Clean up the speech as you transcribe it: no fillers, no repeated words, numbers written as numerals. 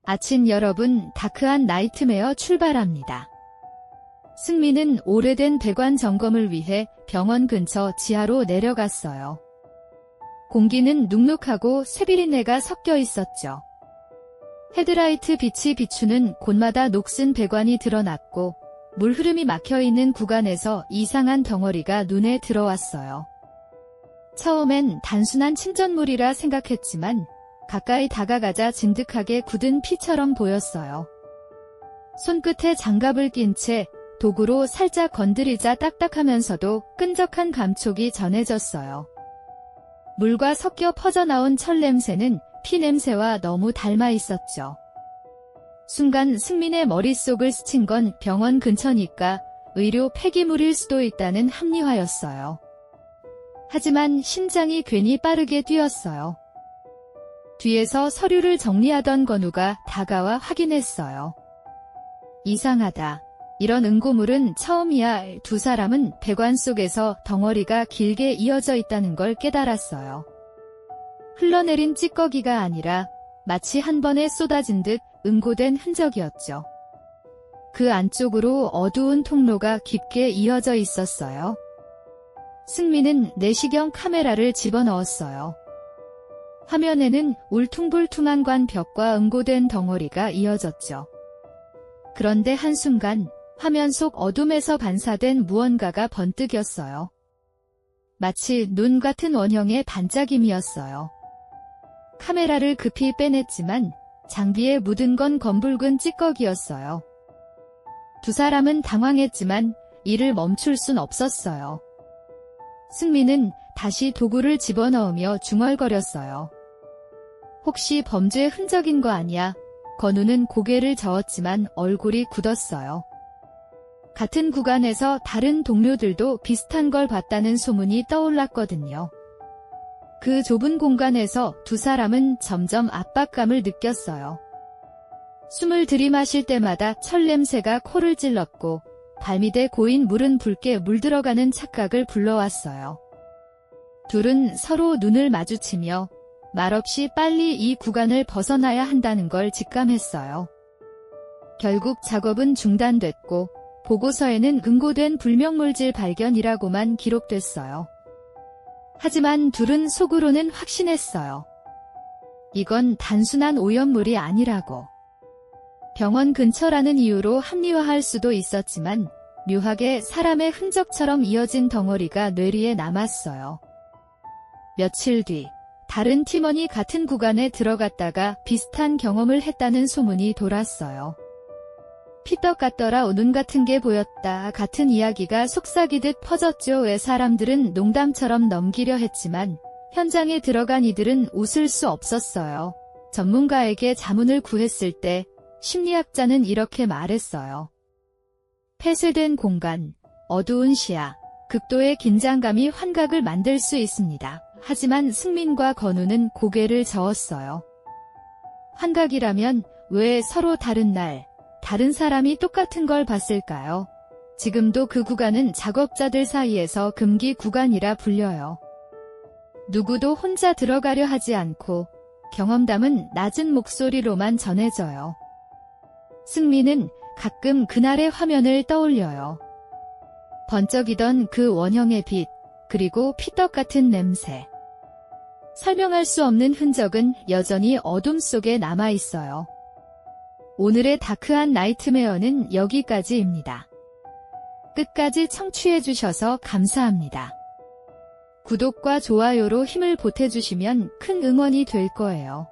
아침 여러분, 다크한 나이트메어 출발합니다. 승민은 오래된 배관 점검을 위해 병원 근처 지하로 내려갔어요. 공기는 눅눅하고 새비린내가 섞여 있었죠. 헤드라이트 빛이 비추는 곳마다 녹슨 배관이 드러났고 물 흐름이 막혀있는 구간에서 이상한 덩어리가 눈에 들어왔어요. 처음엔 단순한 침전물이라 생각했지만 가까이 다가가자 진득하게 굳은 피처럼 보였어요. 손끝에 장갑을 낀 채 도구로 살짝 건드리자 딱딱하면서도 끈적한 감촉이 전해졌어요. 물과 섞여 퍼져나온 철 냄새는 피 냄새와 너무 닮아 있었죠. 순간 승민의 머릿속을 스친 건 병원 근처니까 의료 폐기물일 수도 있다는 합리화였어요. 하지만 심장이 괜히 빠르게 뛰었어요. 뒤에서 서류를 정리하던 건우가 다가와 확인했어요. 이상하다. 이런 응고물은 처음이야. 두 사람은 배관 속에서 덩어리가 길게 이어져 있다는 걸 깨달았어요. 흘러내린 찌꺼기가 아니라 마치 한 번에 쏟아진 듯 응고된 흔적이었죠. 그 안쪽으로 어두운 통로가 깊게 이어져 있었어요. 승민은 내시경 카메라를 집어넣었어요. 화면에는 울퉁불퉁한 관 벽과 응고된 덩어리가 이어졌죠. 그런데 한순간 화면 속 어둠에서 반사된 무언가가 번뜩였어요. 마치 눈 같은 원형의 반짝임이었어요. 카메라를 급히 빼냈지만 장비에 묻은 건 검붉은 찌꺼기였어요. 두 사람은 당황했지만 이를 멈출 순 없었어요. 승민은 다시 도구를 집어넣으며 중얼거렸어요. 혹시 범죄 흔적인 거 아니야? 건우는 고개를 저었지만 얼굴이 굳었어요. 같은 구간에서 다른 동료들도 비슷한 걸 봤다는 소문이 떠올랐거든요. 그 좁은 공간에서 두 사람은 점점 압박감을 느꼈어요. 숨을 들이마실 때마다 철 냄새가 코를 찔렀고 발밑에 고인 물은 붉게 물들어가는 착각을 불러왔어요. 둘은 서로 눈을 마주치며 말없이 빨리 이 구간을 벗어나야 한다는 걸 직감했어요. 결국 작업은 중단됐고 보고서에는 응고된 불명물질 발견이라고만 기록됐어요. 하지만 둘은 속으로는 확신했어요. 이건 단순한 오염물이 아니라고. 병원 근처라는 이유로 합리화할 수도 있었지만 묘하게 사람의 흔적처럼 이어진 덩어리가 뇌리에 남았어요. 며칠 뒤 다른 팀원이 같은 구간에 들어갔다가 비슷한 경험을 했다는 소문이 돌았어요. 피떡 같더라. 눈 같은 게 보였다. 같은 이야기가 속삭이듯 퍼졌죠. 왜 사람들은 농담처럼 넘기려 했지만 현장에 들어간 이들은 웃을 수 없었어요. 전문가에게 자문을 구했을 때 심리학자는 이렇게 말했어요. 폐쇄된 공간, 어두운 시야, 극도의 긴장감이 환각을 만들 수 있습니다. 하지만 승민과 건우는 고개를 저었어요. 환각이라면 왜 서로 다른 날, 다른 사람이 똑같은 걸 봤을까요? 지금도 그 구간은 작업자들 사이에서 금기 구간이라 불려요. 누구도 혼자 들어가려 하지 않고 경험담은 낮은 목소리로만 전해져요. 승민은 가끔 그날의 화면을 떠올려요. 번쩍이던 그 원형의 빛, 그리고 피떡 같은 냄새. 설명할 수 없는 흔적은 여전히 어둠 속에 남아있어요. 오늘의 다크한 나이트메어는 여기까지입니다. 끝까지 청취해주셔서 감사합니다. 구독과 좋아요로 힘을 보태주시면 큰 응원이 될 거예요.